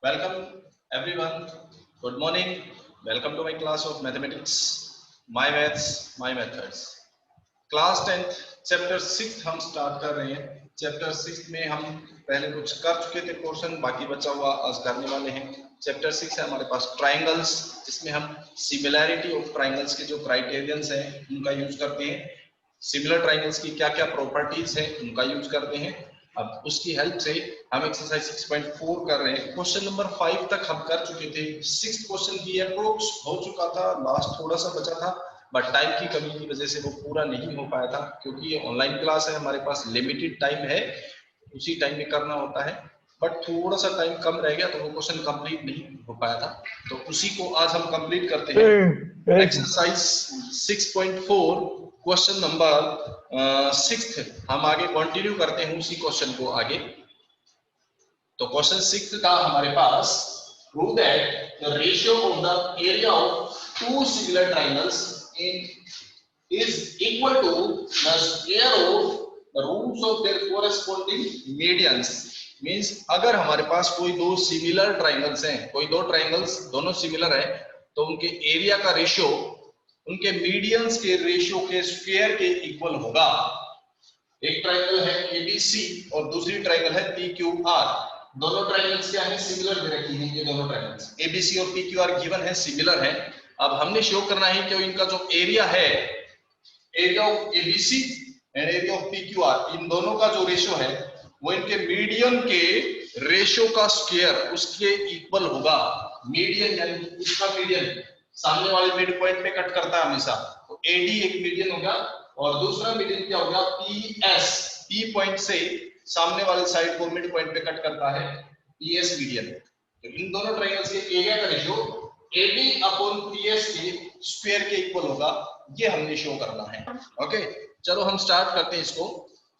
Welcome everyone. Good morning. Welcome to my class of mathematics. My maths, my methods. Class 10th chapter 6 हम start कर रहे हैं। Chapter 6 में हम पहले कुछ कर चुके थे पोर्शन, बाकी बचा हुआ आज करने वाले हैं। चैप्टर 6 है हमारे पास ट्राइंगल्स, जिसमें हम सिमिलैरिटी ऑफ ट्राइंगल्स के जो क्राइटेरियंस हैं उनका यूज करते हैं। सिमिलर ट्राइंगल्स की क्या क्या प्रॉपर्टीज हैं उनका यूज करते हैं। अब उसकी हेल्प से हम एक्सरसाइज 6.4 कर रहे हैं। क्वेश्चन नंबर 5 तक हम कर चुके थे। 6th क्वेश्चन भी अप्रोक्स हो चुका था, लास्ट थोड़ा सा बचा था, बट टाइम की कमी की वजह से वो पूरा नहीं हो पाया था, क्योंकि ये ऑनलाइन क्लास है, हमारे पास लिमिटेड टाइम है, उसी टाइम में करना होता है। बट थोड़ा सा टाइम कम रह गया तो वो क्वेश्चन कंप्लीट नहीं हो पाया था, तो उसी को आज हम कंप्लीट करते हैं। एक्सरसाइज 6.4 क्वेश्चन नंबर 6 हम आगे कंटिन्यू करते हैं उसी क्वेश्चन को आगे। तो क्वेश्चन 6 का हमारे पास prove that the ratio of the area of two similar triangles is equal to the square of the roots of their corresponding medians। Means अगर हमारे पास कोई दो सिमिलर ट्रायंगल्स हैं, कोई दो ट्रायंगल्स दोनों सिमिलर हैं, तो उनके एरिया का रेशियो उनके मीडियंस के रेशियो के स्क्वायर के इक्वल होगा। एक ट्रायंगल है ABC और दूसरी ट्रायंगल है PQR। दोनों ट्रायंगल्स क्या है, सिमिलर दे रखी है। ये दोनों ट्रायंगल्स ABC और PQR गिवन है, सिमिलर है। अब हमने शो करना है कि इनका जो एरिया है, area of ABC and area of PQR, इन दोनों का जो रेशियो है वो इनके मीडियन के रेशियो का स्क्वायर उसके इक्वल होगा। मीडियन यानी इसका मीडियन सामने वाले मिड पॉइंट पे कट करता है हमेशा, तो AD एक मीडियन होगा और दूसरा मीडियन क्या होगा, PS। P पॉइंट से सामने वाले साइड को मिड पॉइंट पे कट करता है PS मीडियन। तो इन दोनों ट्रायंगल्स के एरिया का रेशियो AD अपॉन PS के स्क्वायर के इक्वल होगा, ये हमने शो करना है। ओके, चलो हम स्टार्ट करते हैं इसको।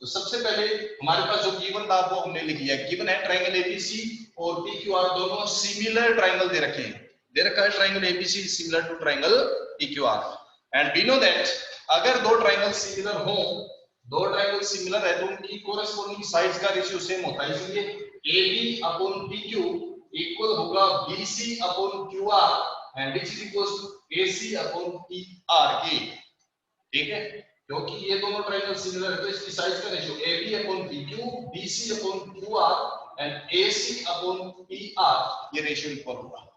तो सबसे पहले हमारे पास जो गिवन था वो हमने लिख लिया। गिवन है ट्रायंगल ABC और PQR दोनों सिमिलर ट्रायंगल दे रखे हैं। दे रखा है triangle ABC similar to triangle PQR and we know that अगर दो ट्रायंगल सिमिलर हो, दो ट्रायंगल सिमिलर है तो उनकी कोरेस्पोंडिंग साइड्स का रेशियो सेम होता है, इसलिए AB अपॉन PQ इक्वल होगा BC upon QR and which is equal to AC upon PR के। ठीक है, क्योंकि ये दोनों ट्रायंगल सिमिलर है तो इसकी साइड्स का ratio AB upon PQ, BC upon QR and AC upon PR, ये रेशियो इक्वल होगा।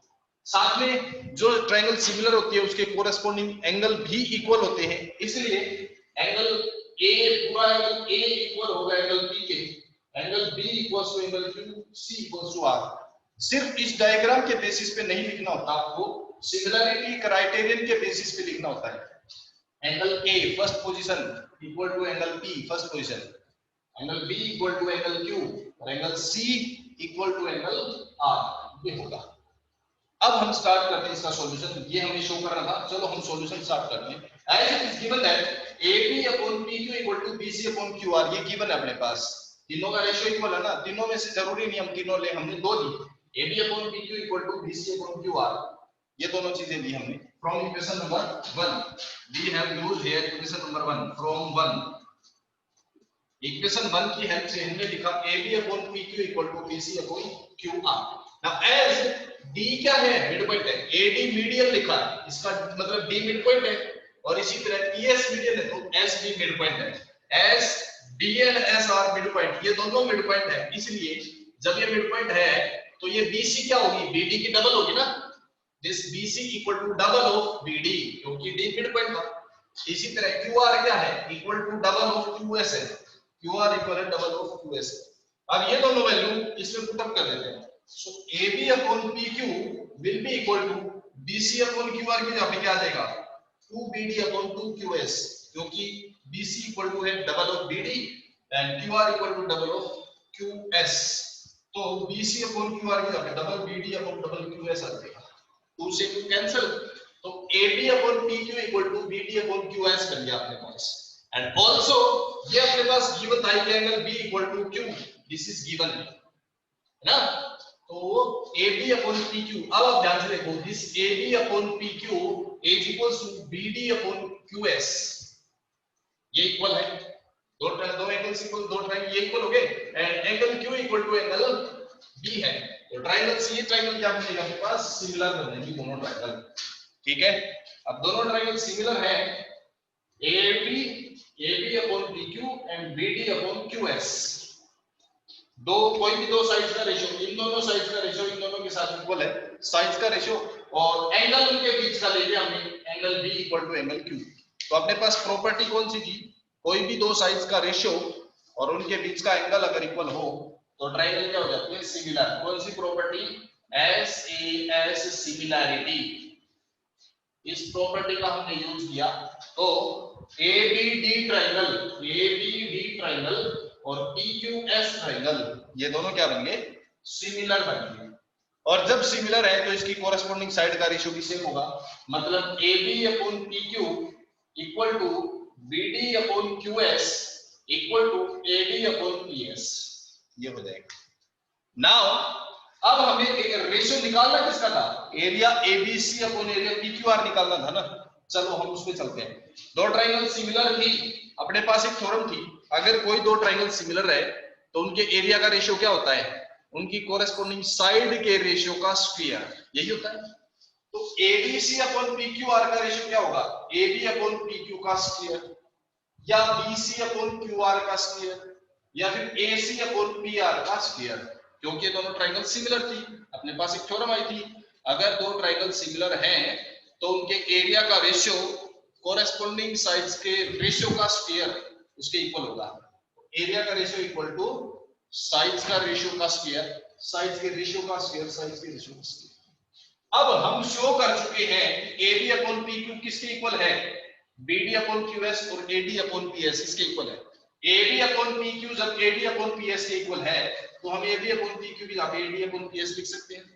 साथ में जो ट्रायंगल सिमिलर होती है उसके कोरेस्पोंडिंग एंगल भी इक्वल होते हैं, इसलिए एंगल A, पूरा एंगल A इक्वल होगा एंगल B के, angle B equals to angle Q, C equals to R। सिर्फ इस डायग्राम के बेसिस पे नहीं लिखना होता, आपको सिमिलरिटी क्राइटेरियन के बेसिस पे लिखना होता है। Angle A first position equal to angle P first position, angle B equal to angle Q और angle C equal to angle R, ये होगा। अब हम स्टार्ट करते हैं इसका सॉल्यूशन। ये हमें शो करना था, चलो हम सॉल्यूशन स्टार्ट करते हैं। As it is given that AB upon PQ equal to BC upon QR, ये गिवन है अपने पास। तीनों का रेशियो इक्वल है ना, तीनों में से जरूरी नहीं हम तीनों ले, हमने दो ली, AB upon PQ equal to BC upon QR, ये दोनों चीजें ली हमने from equation number 1। We have used here equation number 1 from 1। Equation 1 की हेल्प से हमने लिखा AB upon PQ equal to BC upon QR। Now as D क्या है, मिड पॉइंट है, AD मीडियन लिखा है, इसका मतलब D मिड पॉइंट है, और इसी तरह PS मीडियन है तो SB मिड पॉइंट है। SD and SR mid point, ये दोनों मिड पॉइंट है, इसलिए जब ये मिड पॉइंट है तो ये BC क्या होगी, BD की डबल होगी ना। This BC equal to double of BD, क्योंकि D मिड पॉइंट था। इसी तरह QR क्या है, equal to double of QS है, QR इक्वल है डबल ऑफ QS। अब ये दोनों वैल्यू इसमें पुट अप कर देते हैं। So AB upon PQ will be equal to BC upon QR की जगह पे क्या आ जाएगा, 2BD upon 2QS, क्योंकि BC equal to है double of BD and QR equal to double of QS, तो BC upon QR की जगह पे double BD upon double QS आ जाएगा। 2 से 2 कैंसिल, तो AB upon PQ equal to BD upon QS बन गया अपने पास। एंड ऑल्सो ये अपने पास गिवन था कि angle B equal to Q, this is given है ना। तो AB अपॉन PQ, अब आप ध्यान से देखो, this AB upon PQ is equals to BD upon QS, ये इक्वल है। दो एंगल्स इक्वल, दो ट्रायंगल ये इक्वल हो गए, and angle Q equal to angle B है। तो ट्राइंगल सी ट्राइंगल क्या बनेगा आपके पास, सिमिलर बनेगी दोनों ट्राइंगल। ठीक है, अब दोनों ट्राइंगल सिमिलर है, AB upon PQ and BD upon QS। दो कोई भी दो साइड्स का रेशियो, इन दोनों साइड्स का रेशियो इन दोनों के साथ इक्वल है, साइड्स का रेशियो, और एंगल उनके बीच का ले लिया हमने, angle B equal to angle Q। तो अपने पास प्रॉपर्टी कौन सी थी, कोई भी दो साइड्स का रेशियो और उनके बीच का एंगल अगर इक्वल हो तो ट्रायंगल क्या हो जाते हैं, सिमिलर। कौन सी प्रॉपर्टी, SAS सिमिलैरिटी, इस प्रॉपर्टी का हमने यूज किया। तो ABD ट्रायंगल और PQS ट्रायंगल, ये दोनों क्या बन गए, सिमिलर बन गए। और जब सिमिलर है तो इसकी कोरेस्पोंडिंग साइड का रेशियो भी सेम होगा, मतलब AB upon PQ equal to BD upon QS equal to AD upon PS, ये हो जाएगा। नाउ अब हमें एक रेशियो निकालना किसका था, area ABC upon area PQR निकालना था ना। चलो हम उसमें चलते हैं। दो ट्रायंगल सिमिलर थी, अपने पास एक थ्योरम थी, अगर कोई दो ट्रायंगल सिमिलर है तो उनके एरिया का रेशियो क्या होता है, उनकी कोरेस्पोंडिंग साइड के रेशियो का स्क्वायर, यही होता है। तो ABC अपॉन PQR का रेशियो क्या होगा, AB अपॉन PQ का स्क्वायर, या BC अपॉन QR का स्क्वायर, या फिर AC अपॉन PR का स्क्वायर, क्योंकि दोनों ट्रायंगल सिमिलर थी। अपने पास एक थ्योरम आई थी, अगर दो ट्रायंगल सिमिलर हैं तो उनके एरिया का रेशियो कोरेस्पोंडिंग साइड्स के रेशियो का स्क्वायर उसके इक्वल होगा। एरिया का रेशियो इक्वल टू साइड्स का रेशियो का स्क्वायर, साइड्स के रेशियो का स्क्वायर, साइड्स के रेशियो का स्क्वायर। अब हम शो कर चुके हैं AB अपॉन PQ किसके इक्वल है, BD अपॉन QS और AD अपॉन PS इसके इक्वल है। AB अपॉन PQ जब AD अपॉन PS के इक्वल है तो हम AB अपॉन PQ भी जाके AD अपॉन PS लिख सकते हैं।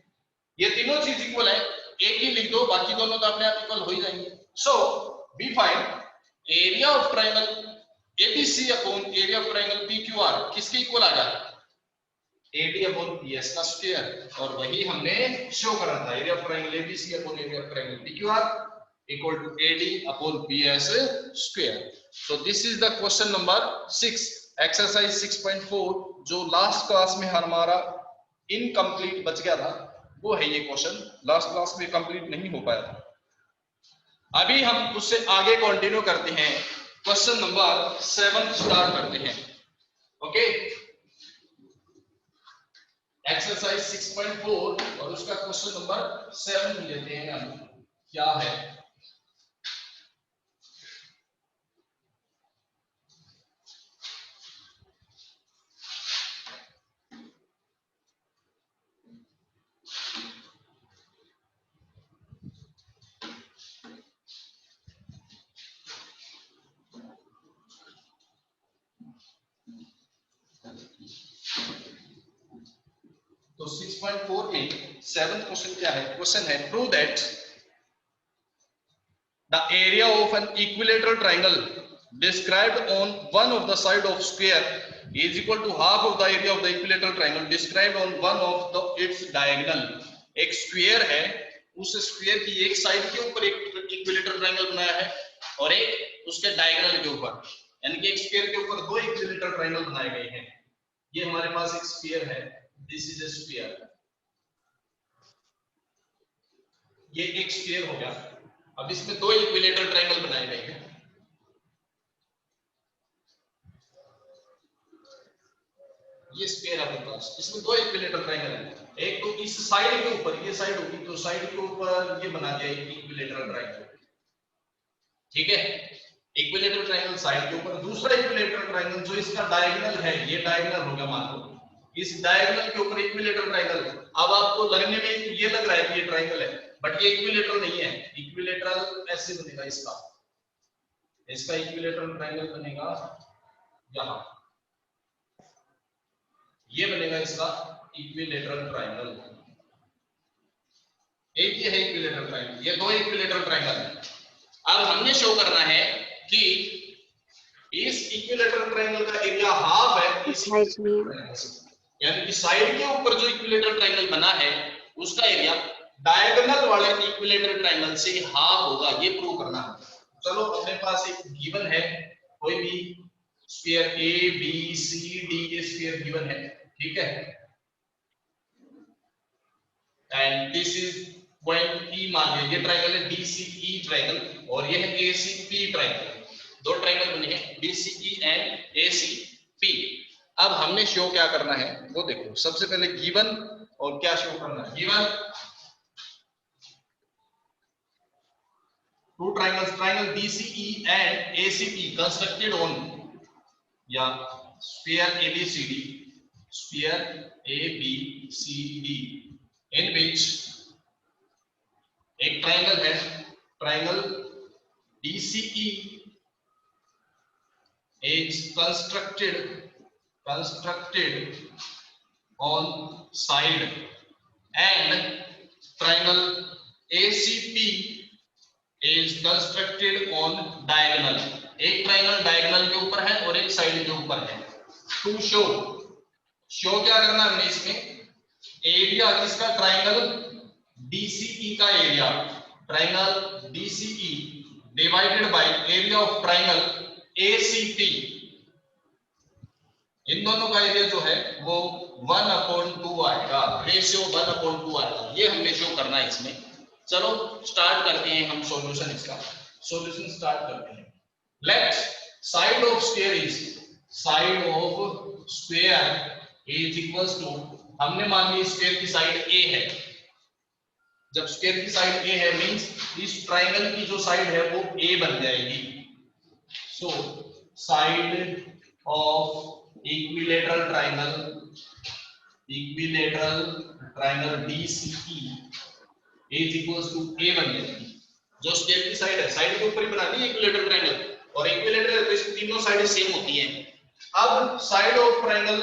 ये तीनों चीज इक्वल है, एक ही लिख दो, बाकी दोनों तो अपने आप इक्वल हो ही जाएंगे। So we find area of triangle ABC upon area of triangle PQR किसके इक्वल आ जाएगा, AD अपॉन PS का स्क्वायर, और वही हमने शो करा था, area of triangle ABC upon area of triangle PQR equal to AD upon PS square. So this is the question number 6, exercise 6.4, जो लास्ट क्लास में हमारा इनकम्प्लीट बच गया था, वो है ये क्वेश्चन, लास्ट क्लास में कंप्लीट नहीं हो पाया था। अभी हम उससे आगे कंटिन्यू करते हैं, क्वेश्चन नंबर 7 स्टार्ट करते हैं। ओके, एक्सरसाइज 6.4 और उसका क्वेश्चन नंबर 7 लेते हैं हम, क्या है। तो 6.4 में 7th क्वेश्चन क्या है, क्वेश्चन है prove that the area of an equilateral triangle described on one of the side of square is equal to half of the area of the equilateral triangle described on one of the its diagonal. एक square है, उस square की एक side के ऊपर एक equilateral triangle बनाया है और एक उसके डायगोनल के ऊपर, यानी कि एक स्क्वायर के ऊपर दो इक्विलेटरल ट्रायंगल बनाए गए हैं। ये हमारे पास एक स्फीयर है, दिस इज अ स्फीयर, ये एक स्फीयर हो गया। अब इसमें दो इक्विलेटरल ट्रायंगल बनाए गए हैं, ये स्फीयर अपने पास, इसमें दो इक्विलेटरल ट्रायंगल है, एक तो इस साइड के ऊपर, ये साइड होगी तो साइड के ऊपर ये बना दिया एक इक्विलेटरल ट्रायंगल, ठीक है, इक्विलेटरल ट्रायंगल साइड के ऊपर। दूसरा इक्विलेटरल ट्रायंगल जो इसका डायगोनल है, ये डायगोनल होगा, मान लो इस डायगोनल के ऊपर इक्विलेटरल ट्रायंगल। अब आपको लगने में ये लग रहा है कि ये ट्रायंगल है, बट ये इक्विलेटरल नहीं है। इक्विलेटरल ऐसे बनेगा, इसका इक्विलेटरल ट्रायंगल बनेगा यहां, ये बनेगा इसका इक्विलेटरल ट्रायंगल। एक ये है इक्विलेटरल ट्रायंगल, ये दो इक्विलेटरल ट्रायंगल है। अब हमने शो करना है कि इस इक्विलेटरल ट्रायंगल का एरिया हाफ है इस ट्रायंगल से, यानी कि साइड के ऊपर जो इक्विलेटरल ट्रायंगल बना है उसका एरिया डायगोनल वाले इक्विलेटरल ट्रायंगल से हाफ होगा, ये प्रूव करना है। चलो अपने पास एक गिवन है, कोई भी sphere A B C D ये स्फीयर गिवन है, ठीक है। एंड दिस इज पॉइंट ई मान लिया, ये ट्राइंगल है DCE ट्राइंगल और ये है ACP ट्राइंगल, दो ट्राइंगल बने हैं DCE एंड ACP। अब हमने शो क्या करना है वो देखो, सबसे पहले गिवन और क्या शो करना है, given two triangles, triangle DCE and ACP constructed on या sphere ABCD, sphere ABCD in which एक ट्राइंगल है, triangle DCE is constructed on side and triangle ACP is constructed on diagonal, एक triangle diagonal के ऊपर है और एक side के ऊपर है। टू शो, शो क्या करना है हमने इसमें, एरिया किसका, ट्राइंगल DCE का area, triangle DCE divided by area of triangle ACP, इन दोनों का एरिया जो है वो 1/2 आएगा, रेशियो 1/2 आएगा, ये हमें शो करना है इसमें। चलो स्टार्ट करते हैं हम सॉल्यूशन, इसका सॉल्यूशन स्टार्ट करते हैं। Let side of square is, side of square is equals to, हमने मान ली स्क्वायर की साइड A है, जब स्क्वायर की साइड A है मींस इस ट्राइंगल की जो साइड है वो A बन जाएगी। So side of equilateral triangle DCE is equals to A बन जाएगी, जो स्क्वायर की साइड है, साइड के ऊपर ही बनानी है इक्विलेटरल ट्राइंगल, और इक्विलेटरल तो इसकी तीनों साइडें सेम होती हैं। अब साइड ऑफ ट्राइंगल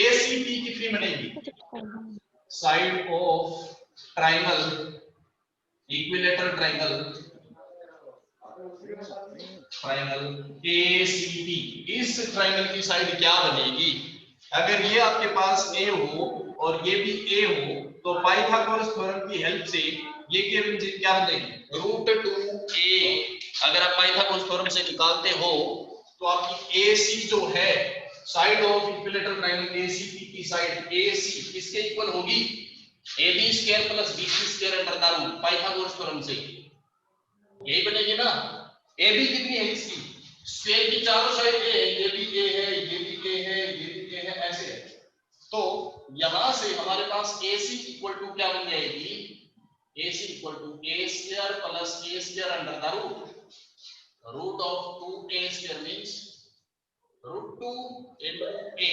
ACP कितनी बनेगी, side of triangle equilateral triangle ACP, इस ट्राइंगल की साइड क्या बनेगी, अगर ये आपके पास A हो और ये भी A हो तो पाइथागोरस थ्योरम की हेल्प से ये क्या बनेगी, √2a। अगर आप पाइथागोरस थ्योरम से निकालते हो तो आपकी AC जो है, side of equilateral triangle ACP की साइड AC किसके इक्वल होगी, AB² + BC² under the root, Pythagoras theorem से यही बनेगी ना। AB कितनी है इसकी, स्क्वायर की चारों साइड A है, ये भी A है, ये भी A है, ये भी A है, ऐसे है। तो यहां से हमारे पास AC इक्वल टू क्या बन जाएगी, AC equal to A² + A² under the root of 2a² means √2 * A,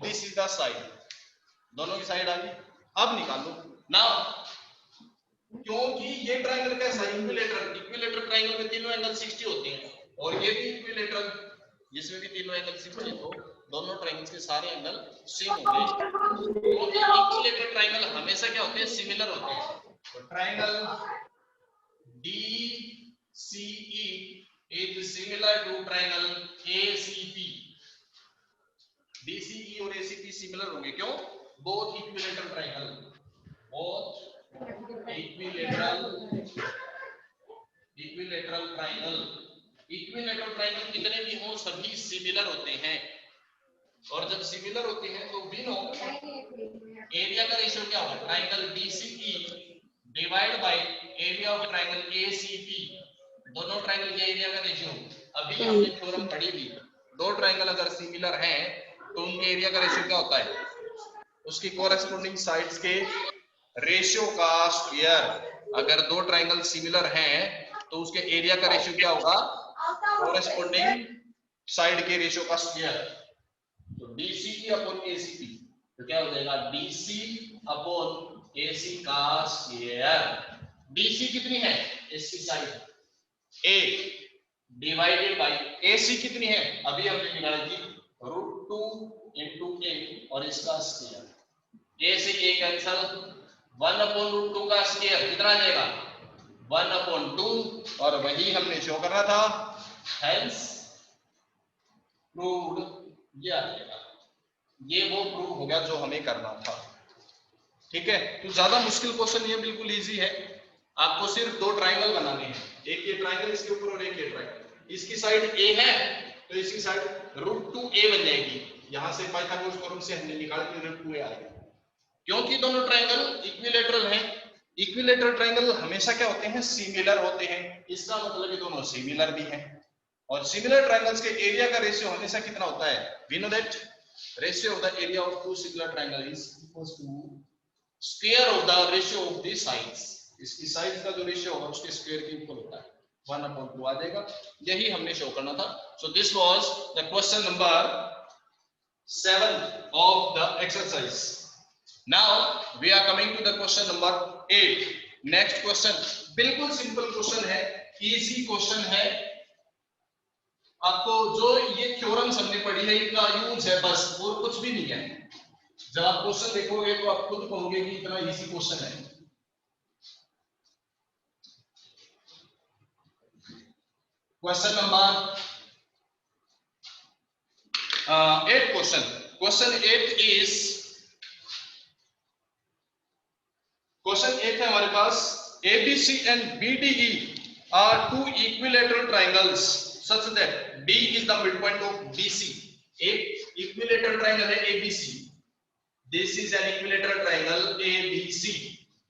this is the side, दोनों की साइड आ गई। अब निकालो ना, क्योंकि ये ट्राइंगल कैसा है, इक्विलेटरल ट्राइंगल में तीनों एंगल 60 होते हैं और ये भी इक्विलेटरल जिसमें भी तीनों एंगल 60 है, तो दोनों ट्राइंगल्स के सारे एंगल सेम होंगे। तो इक्विलेटरल ट्राइंगल हमेशा क्या होते हैं, सिमिलर होते हैं। तो triangle DCE is similar to triangle ACP, DCE और ACP सिमिलर होंगे, क्यों, both equilateral triangle, both equilateral triangle कितने भी हों सभी सिमिलर होते हैं, और जब सिमिलर होते हैं तो वी नो एरिया का रेशियो क्या होगा, triangle DCE divide by area of triangle ACP, दोनों ट्राइंगल के एरिया का रेशियो। अभी हमने थ्योरम पढ़ी थी, दो ट्राइंगल अगर सिमिलर हैं तो उनके एरिया का रेशियो क्या होता है, उसकी कोरेस्पोंडिंग साइड्स के रेशियो का स्क्वायर। अगर दो ट्राइंगल सिमिलर हैं तो उसके एरिया का रेशियो क्या होगा, कोरेस्पोंडिंग साइड के रेशियो का स्क्वायर। तो DCE अपॉन ACP तो क्या हो जाएगा, DC अपॉन AC का स्क्वायर। DC कितनी है, इसकी side A divided by AC कितनी है, अभी हमने निकाली थी √2 * A और इसका स्क्वायर। A से A कैंसिल, 1/√2 का स्क्वायर कितना आ जाएगा, 1/2, और वही हमने शो करना था, हेंस प्रूव्ड, ये आ जाएगा। ये वो प्रूव हो गया जो हमें करना था, ठीक है। तो ज्यादा मुश्किल क्वेश्चन ये बिल्कुल इजी है, आपको सिर्फ दो ट्राइंगल बनाने हैं, एक ये ट्राइंगल इसके ऊपर और एक ये ट्राइंगल, इसकी साइड A है तो इसकी साइड √2a बन जाएगी, यहां से पाइथागोरस थ्योरम से हमने निकाल के √2a आएगा, क्योंकि दोनों ट्राइंगल इक्विलेटरल हैं इक्विलेटरल ट्रायंगल हमेशा क्या होते हैं, सिमिलर होते हैं, इसका मतलब ये दोनों सिमिलर भी हैं। और सिमिलर ट्रायंगल्स के एरिया का रेशियो हमेशा कितना होता है, we know that ratio of the area of two similar triangle is equals to square of the ratio of the sides. इसकी साइड्स का जो रेशियो होगा उसके स्क्वायर के इक्वल होता है, 1/2 आ जाएगा। यही हमने शो करना था। So this was the question number 7 of the exercise. Now we are coming to the question number 8. Next question बिल्कुल सिंपल क्वेश्चन है, इजी क्वेश्चन है। आपको जो ये थ्योरम हमने पढ़ी है इनका यूज है बस, और कुछ भी नहीं है। जब आप क्वेश्चन देखोगे तो आप खुद कहोगे कि इतना इजी क्वेश्चन है। Question number 8 question 8 is question 8 है हमारे पास, ABC and BDE are two equilateral triangles such that D is the midpoint of BC. एक equilateral triangle है ABC. This is an equilateral triangle ABC.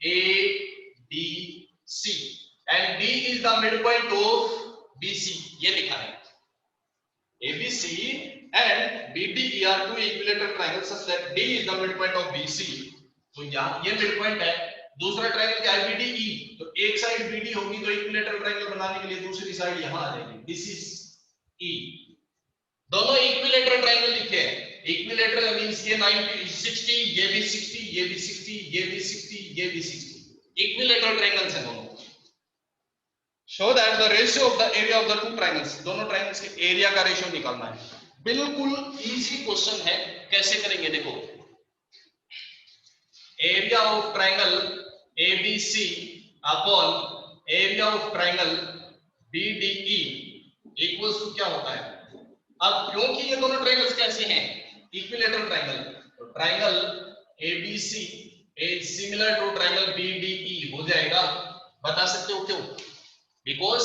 ABC and D is the midpoint of BC. ये लिखा है। ABC and BDE are two equilateral triangles such that D is the midpoint of BC. तो यहाँ ये midpoint है। दूसरा triangle क्या है, BDE, तो एक साइड BD होगी तो इक्विलेटरल ट्रायंगल बनाने के लिए दूसरी साइड यहां आ जाएगी, दिस इज E। दोनों इक्विलेटरल ट्रायंगल लिखे हैं। इक्विलेटरल मींस ये 90 60, ये भी 60, ये भी 60, ये भी 60, ये भी 60, इक्विलेटरल ट्रायंगल्स हैं दोनों। Show that the ratio of the area of the two triangles, दोनों ट्रायंगल्स के एरिया का रेशियो निकालना है। बिल्कुल इजी क्वेश्चन है, कैसे करेंगे देखो। Area of triangle ABC upon area of triangle BDE equals to क्या होता है। अब क्योंकि ये दोनों ट्रायंगल्स कैसे हैं, इक्विलेटरल ट्रायंगल, तो triangle ABC is similar to triangle BDE हो जाएगा। बता सकते हो क्यों, because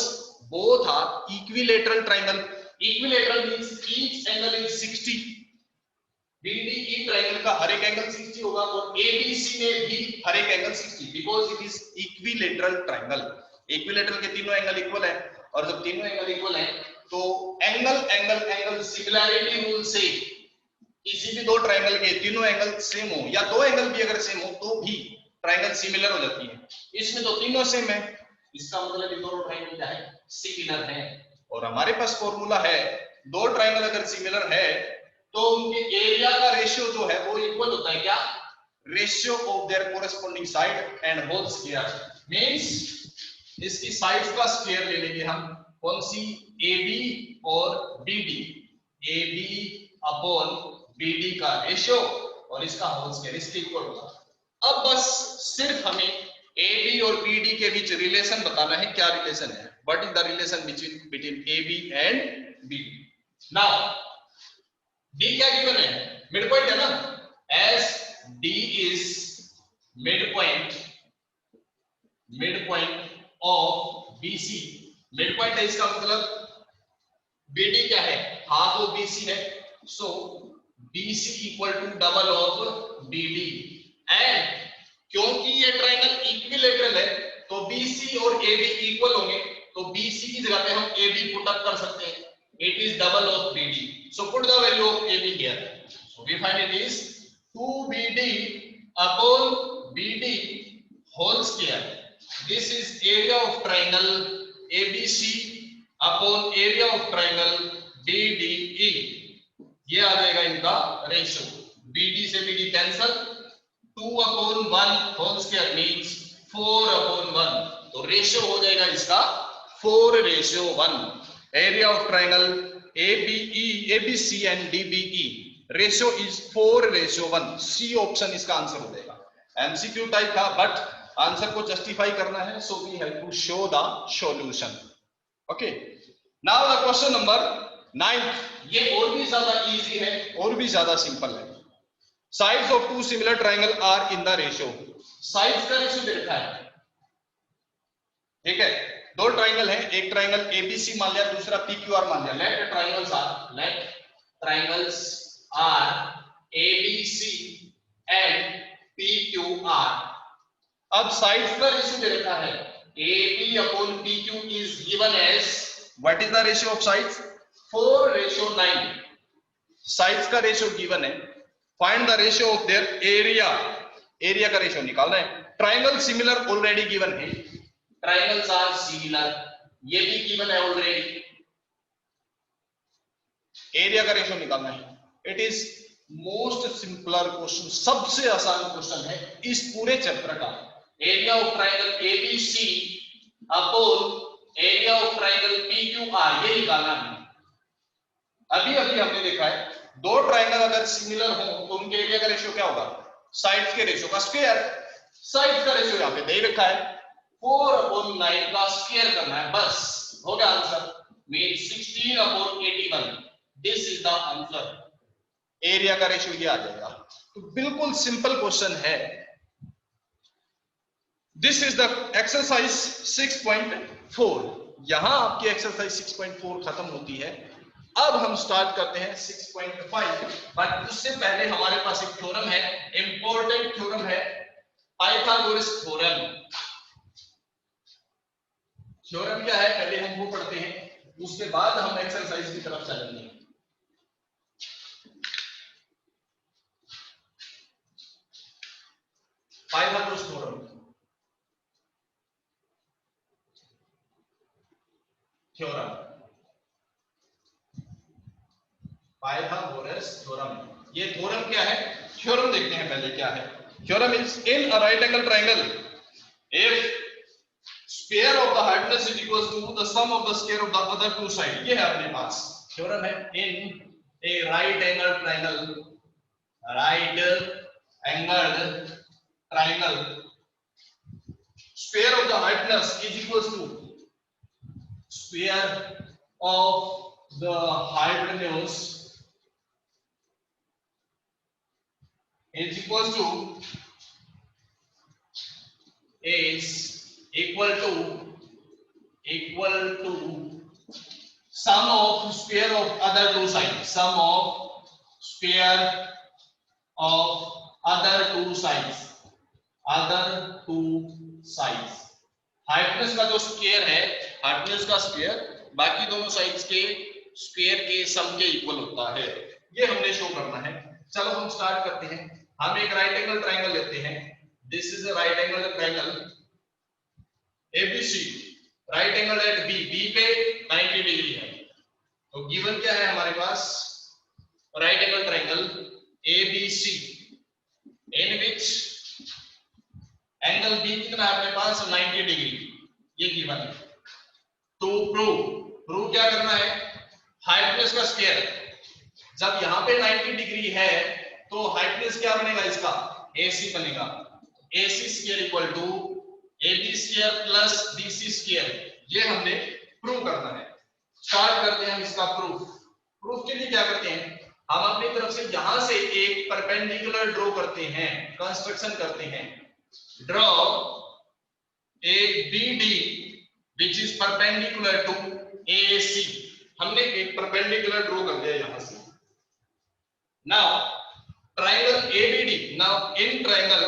both are equilateral triangle. Equilateral means each angle is 60। BDE triangle का हर एक एंगल 60 होगा और ABC में भी हर एक angle 60, because it is equilateral triangle. Equilateral के तीनों एंगल इक्वल है, और जब तीनों एंगल इक्वल हैं तो एंगल सिमिलैरिटी रूल से किसी भी दो ट्रायंगल के तीनों एंगल सेम हो या दो एंगल भी अगर सेम हो तो भी ट्रायंगल सिमिलर हो जाती है। इसमें तो तीनों सेम है, इसका मतलब ये दोनों ट्रायंगल क्या है, सिमिलर है। और हमारे पास फॉर्मूला है, दो ट्रायंगल अगर सिमिलर है तो उनके एरिया का रेशियो जो है वो इक्वल होता है क्या, ratio of their corresponding side and whole square. Means इसकी साइड्स का स्क्वायर ले लेंगे हम, कौन सी, AB और BD, AB अपॉन BD का रेशियो और इसका होल स्क्वायर इसके इक्वल होगा। अब बस सिर्फ हमें AB और BD के बीच रिलेशन बताना है, क्या रिलेशन है, what is the relation between AB and BD। Now D क्या गिवन है, मिड पॉइंट है ना, as D is midpoint of BC, mid point है इसका मतलब BD क्या है, हाफ ऑफ BC है, so BC equal to double of BD। And क्योंकि ये ट्रायंगल इक्विलेटरल है तो BC और AB इक्वल होंगे, तो BC की जगह पे हम AB पुट अप कर सकते हैं, it is double of BD, so put the value of AB here, so we find it is 2BD upon BD whole square, this is area of triangle ABC upon area of triangle BDE, ये आ जाएगा इनका ratio, BD से BD cancel, 2/1 whole square means 4/1, तो ratio हो जाएगा इसका 4:1। Area of triangle ABC and DBE ratio is 4:1। C option इसका answer हो जाएगा। MCQ टाइप था बट आंसर को जस्टिफाई करना है, so we have to show the solution। Okay, now the question number 9, ये और भी ज्यादा इजी है और भी ज्यादा सिंपल है। Sides of two similar triangle are in the ratio, sides का रेशियो दे रखा है, ठीक है, दो ट्रायंगल है, एक ट्रायंगल ABC मान लिया, दूसरा PQR मान लिया। Let triangles are ABC and PQR। अब साइड्स का रेशियो दे रखा है AB upon PQ is given as what is the ratio of sides? 4:9। Sides का रेशियो गिवन है, find the ratio of their area, area का रेशियो निकालना है। ट्रायंगल सिमिलर ऑलरेडी गिवन है, ट्रायंगल्स आर सिमिलर, ये भी गिवन है already. Area का रेशियो निकालना है। It is most simpler question, सबसे आसान क्वेश्चन है इस पूरे चैप्टर का। Area of triangle ABC upon area of triangle PQR ये निकालना है। अभी अभी हमने देखा है दो ट्रायंगल अगर सिमिलर हो तो उनके एरिया का रेशियो क्या होगा? साइड्स के रेशियो का स्क्वायर। साइड्स का रेशियो यहाँ पे दे रखा है, 4/9 का स्क्वायर करना है, बस हो गया answer. Mean 16/81, this is the answer. Area का रेशियो ये आ जाएगा। तो बिल्कुल सिंपल क्वेश्चन है। This is the exercise 6.4। यहां आपकी एक्सरसाइज 6.4 खत्म होती है। अब हम स्टार्ट करते हैं 6.5, बट उससे पहले हमारे पास एक थ्योरम है, इंपॉर्टेंट थ्योरम है, पाइथागोरस थ्योरम। थ्योरम क्या है पहले हम वो पढ़ते हैं, उसके बाद हम एक्सरसाइज की तरफ चलेंगे। Pythagoras theorem, theorem, Pythagoras theorem. ये थ्योरम क्या है? थ्योरम देखते हैं पहले क्या है। Theorem is in a right angle triangle if square of the hypotenuse is equal to the sum of the square of the other two side. ये है अपने पास थ्योरम है। In a right angle triangle, right angle triangle, square of the hypotenuse is equals to square of the hypotenuse is equals to is equal to sum of square of other two sides, sum of square of other two sides, other two sides. Hypotenuse का जो square है, hypotenuse का square बाकी दोनों sides के square के सम के equal होता है। ये हमने शो करना है। चलो हम स्टार्ट करते हैं। हम एक राइट एंगल ट्रायंगल लेते हैं। This is a right angle triangle ABC, right angle at B पे 90 डिग्री है। तो गिवन क्या है हमारे पास? Right angle triangle ABC in which angle B कितना है अपने पास? 90 डिग्री, ये गिवन है। तो प्रूव क्या करना है? हाइपोटेनस का स्क्वायर, जब यहाँ पे 90 डिग्री है तो हाइपोटेनस क्या बनेगा इसका? AC बनेगा। AC square equal to AB square plus BC square, ये हमने प्रूव करना है। स्टार्ट करते हैं हम इसका प्रूफ। प्रूफ के लिए क्या करते हैं? हम अपनी तरफ से यहां से एक परपेंडिकुलर ड्रॉ करते हैं, कंस्ट्रक्शन करते हैं। Draw a BD which is perpendicular to AC। हमने एक परपेंडिकुलर ड्रॉ कर दिया यहां से। Now triangle ABD, now in triangle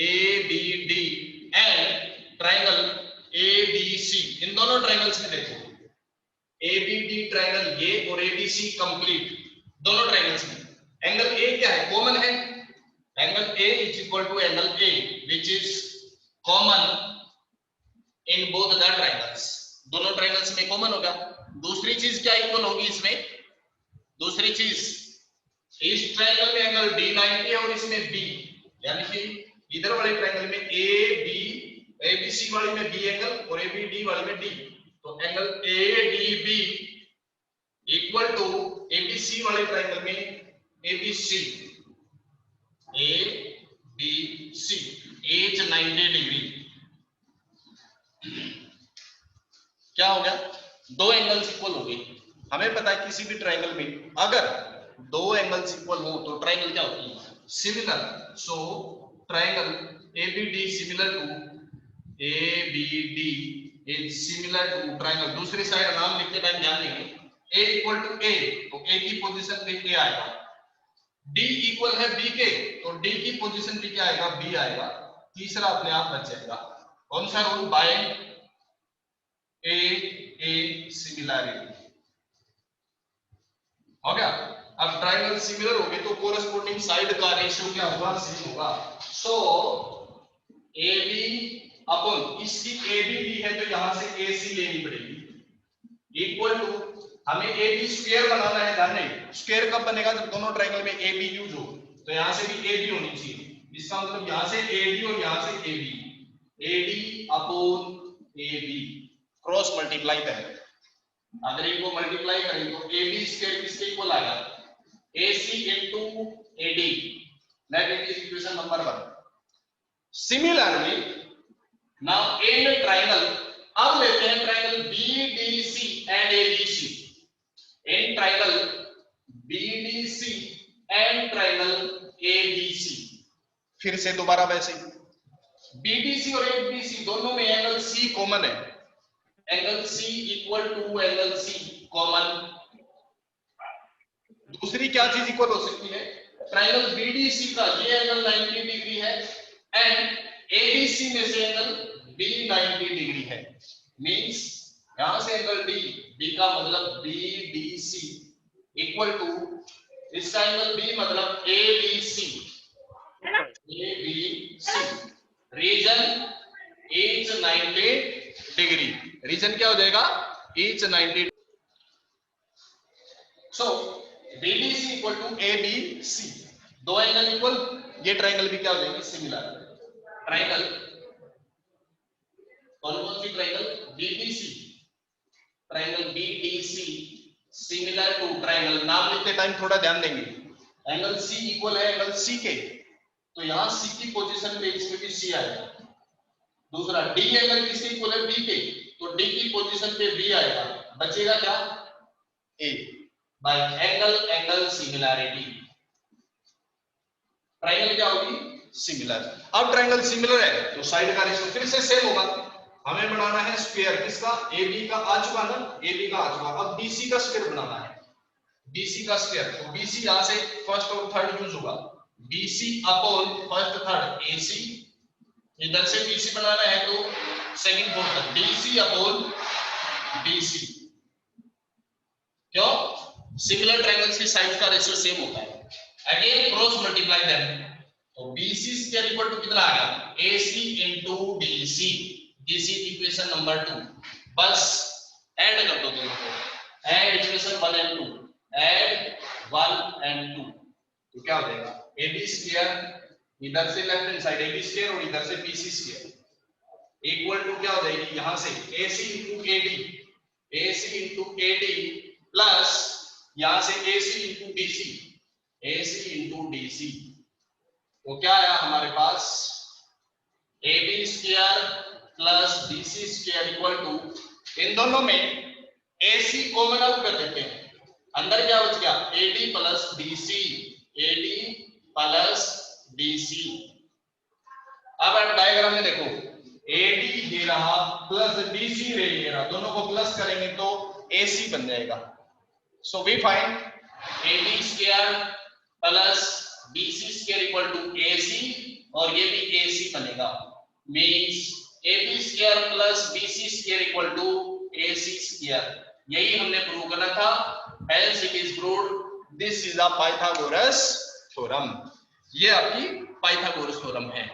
ABD and triangle ABC, इन दोनों ट्रायंगल्स में देखो, ABD ट्रायंगल ये और ABC कंप्लीट, दोनों ट्रायंगल्स में एंगल A क्या है? कॉमन है। Angle A is equal to angle A, which is common in both the triangles। दोनों ट्रायंगल्स में कॉमन होगा। दूसरी चीज क्या इक्वल होगी इसमें? दूसरी चीज, इस ट्रायंगल में एंगल D 90 है और इसमें B, यानी कि इधर वाले ट्रायंगल में ABC वाली में B एंगल और ABD वाली में D। तो angle ADB equal to ABC वाले ट्रायंगल में ABC एज 90 डिग्री। क्या हो गया? दो एंगल्स इक्वल हो गए। हमें पता है किसी भी ट्रायंगल में अगर दो एंगल्स इक्वल हो तो ट्रायंगल क्या होती है? Similar. So triangle ABD similar to ABD is similar to triangle. दूसरी साइड नाम लिखते टाइम ध्यान देंगे, A इक्वल टू A, तो A की पोजीशन पे A आएगा। D इक्वल है B के, तो D की पोजीशन पे क्या आएगा, B आएगा। तीसरा अपने आप बच जाएगा। कौन सा रूल, बाय ए सिमिलैरिटी। हो गया। अब ट्रायंगल सिमिलर हो गए तो कोरस्पोंडिंग साइड का रेशियो क्या होगा, सेम होगा। सो AB अपॉन इसकी AB दी है तो यहां से AC लेनी पड़ेगी, इक्वल टू हमें AB स्क्वायर बनाना है, ध्यान नहीं स्क्वायर कब बनेगा, जब दोनों ट्रायंगल में AB यूज हो, तो यहां से भी AB होनी चाहिए। इसका मतलब यहां से AD और यहां से AB, AD upon AB cross multiply करें, अगर इनको मल्टीप्लाई करें तो AB स्क्वायर किसके इक्वल आएगा, AC into AD, that is equation number 1। Similarly now in triangle, अब लेते हैं triangle BDC and ABC। In triangle BDC and triangle ABC, फिर से दोबारा वैसे BDC और ABC दोनों में एंगल C कॉमन है, angle C equal to angle C common. दूसरी क्या चीज इक्वल हो सकती है, ट्रायंगल BDC का ये एंगल 90 डिग्री है एंड ABC में से एंगल B 90 डिग्री है, मींस यहां से एंगल D का मतलब BDC इक्वल टू इसका एंगल B मतलब ABC reason each 90 degree, reason क्या हो जाएगा, each 90। So BDC equal to ABC, दो एंगल इक्वल, ये ट्रायंगल भी क्या हो जाएंगे, सिमिलर। ट्रायंगल कौन सी triangle, BDC, triangle BDC similar to triangle, नाम लिखते टाइम थोड़ा ध्यान देंगे, एंगल C इक्वल है एंगल C के, तो यहां C की पोजीशन पे इसमें भी C आएगा। दूसरा D एंगल किसके इक्वल है, B के, तो D की पोजीशन पे B आएगा, बचेगा क्या, A bye angle similarity. Triangle क्या होगी, सिमिलर। अब ट्रायंगल सिमिलर है तो साइड का रेशियो फिर से सेम होगा, हमें बनाना है स्क्वायर किसका, AB का आ चुका ना, AB का आ चुका, अब BC का स्क्वायर बनाना है, BC का स्क्वायर, तो BC यहां से फर्स्ट और थर्ड यूज होगा, BC upon first third AC, इधर से BC बनाना है तो सेकंड फोर्थ तक DC अपॉन BC, क्यों, सिमिलर ट्रायंगल्स की साइड का रेशियो सेम होता है। अगेन क्रॉस मल्टीप्लाई देम, तो BC स्क्वायर इक्वल टू कितना आ गया, AC into DC, DC equation number 2, बस ऐड कर दो दोनों को, add equation 1 and 2, add 1 and 2, तो क्या हो जाएगा, AB स्क्वायर इधर से left hand side AB square और इधर से BC स्क्वायर इक्वल टू क्या हो जाएगी, यहां से AC into AD, AC into AD plus यहां से AC into DC, AC into DC, तो क्या आया हमारे पास, AB square plus BC square equal to, इन दोनों में AC कॉमन आउट कर देते हैं, अंदर क्या बच गया, AD plus BC, AD plus BC। अब आप डायग्राम में देखो, AD ये रहा प्लस BC रे ये रहा, दोनों को प्लस करेंगे तो AC बन जाएगा। So we find AB square plus BC square equal to AC, और ये भी AC बनेगा, means AB square plus BC square equal to AC square, यही हमने प्रूव करना था, hence it is proved, this is a Pythagoras theorem, ये आपकी पाइथागोरस थ्योरम है।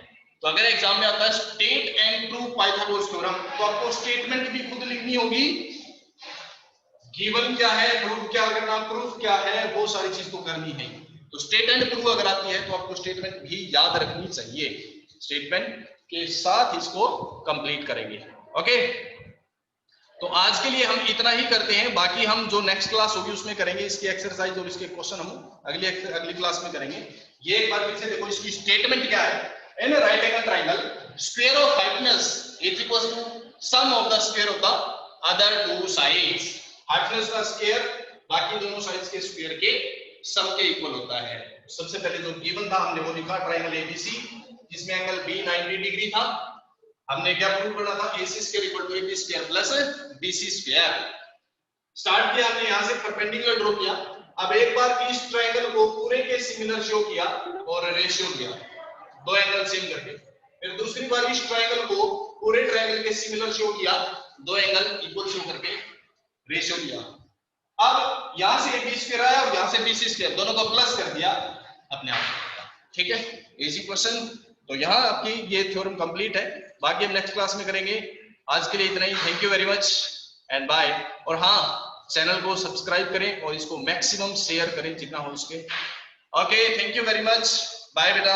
तो अगर एग्जाम में आता है state and prove Pythagoras theorem, तो आपको स्टेटमेंट भी खुद लिखनी होगी, गिवन क्या है, प्रूफ क्या करना, प्रूफ क्या है, वो सारी चीज तो करनी है। तो स्टेट एंड प्रूफ अगर आती है तो आपको स्टेटमेंट भी याद रखनी चाहिए, स्टेटमेंट के साथ इसको कंप्लीट करेंगे। ओके, तो आज के लिए हम इतना ही करते हैं, बाकी हम जो नेक्स्ट क्लास होगी उसमें करेंगे इसकी एक्सरसाइज और इसके क्वेश्चन हम अगली क्लास में करेंगे। ये एक बार फिर से देखो, इसकी स्टेटमेंट क्या है, in right angle triangle square of hypotenuse is equal to sum of the square of the other two sides, hypotenuse का स्क्वायर बाकी दोनों साइड्स के स्क्वायर के सम के इक्वल होता है। सबसे पहले जो गिवन था हमने वो लिखा, ट्रायंगल ABC जिसमें एंगल B 90 डिग्री था, हमने क्या प्रूव करना था, AC square equal to AB square plus BC square. Start किया हमने यहां से परपेंडिकुलर ड्रॉ किया, अब एक बार इस ट्रायंगल को पूरे के सिमिलर शो किया और रेशियो लिया, दो एंगल सेम करके। फिर दूसरी बार इस ट्रायंगल को पूरे ट्रायंगल के सिमिलर शो किया, दो एंगल इक्वल शो करके रेशियो लिया। अब यहां से बी स्क्वायर आया और यहां से बी स्क्वायर, दोनों को प्लस कर दिया अपने आप। ठीक है, इजी क्वेश्चन। तो यहाँ आपकी ये थ्योरम कंप्लीट है, बाकी हम नेक्स्ट क्लास में करेंगे। आज के लिए इतना ही, thank you very much and bye. और हाँ, चैनल को सब्सक्राइब करें और इसको मैक्सिमम शेयर करें जितना हो सके। Okay, thank you very much, bye बेटा।